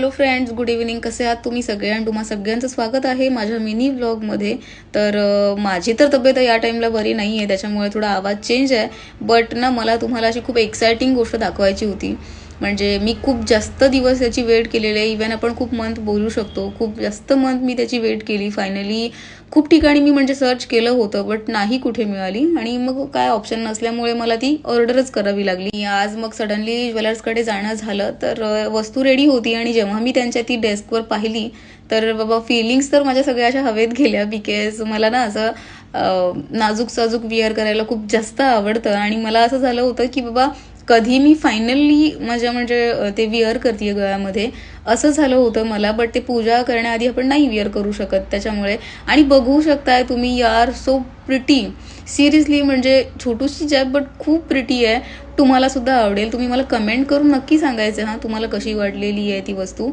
Hello friends, good evening. कसे आहात तुम्ही सगळे? आणि तुम्हा सगळ्यांचं स्वागत आहे माझ्या मिनी व्लॉगमध्ये. तर माझी तर तब्येत या टाईमला बरी नाही आहे, त्याच्यामुळे थोडा आवाज चेंज आहे. बट ना, मला तुम्हाला अशी खूप एक्सायटिंग गोष्ट दाखवायची होती. म्हणजे मी खूप जास्त दिवस त्याची वेट केलेली आहे. इव्हन आपण खूप मंथ बोलू शकतो. खूप जास्त मंथ मी त्याची वेट केली. फायनली खूप ठिकाणी मी म्हणजे सर्च केलं होतं, बट नाही कुठे मिळाली. आणि मग काय ऑप्शन नसल्यामुळे मला ती ऑर्डरच करावी लागली. आज मग सडनली ज्वेलर्सकडे जाणं झालं, तर वस्तू रेडी होती. आणि जेव्हा मी त्यांच्या ती डेस्कवर पाहिली, तर बाबा फिलिंग्स तर माझ्या सगळ्या अशा हवेत गेल्या. बिकॉज मला ना असं नाजूक साजूक विअर करायला खूप जास्त आवडतं. आणि मला असं झालं होतं की बाबा कधी मी फायनली माझ्या म्हणजे ते विअर करते गळ्यामध्ये, असं झालं होतं मला. बट ते पूजा करण्याआधी आपण नाही विअर करू शकत त्याच्यामुळे. आणि बघू शकताय तुम्ही, यार सो प्रिटी. सिरियसली म्हणजे छोटूशी जॅब बट खूप प्रिटी आहे. तुम्हाला सुद्धा आवडेल. तुम्ही मला कमेंट करून नक्की सांगायचं तुम्हाला कशी वाटलेली आहे ती वस्तू.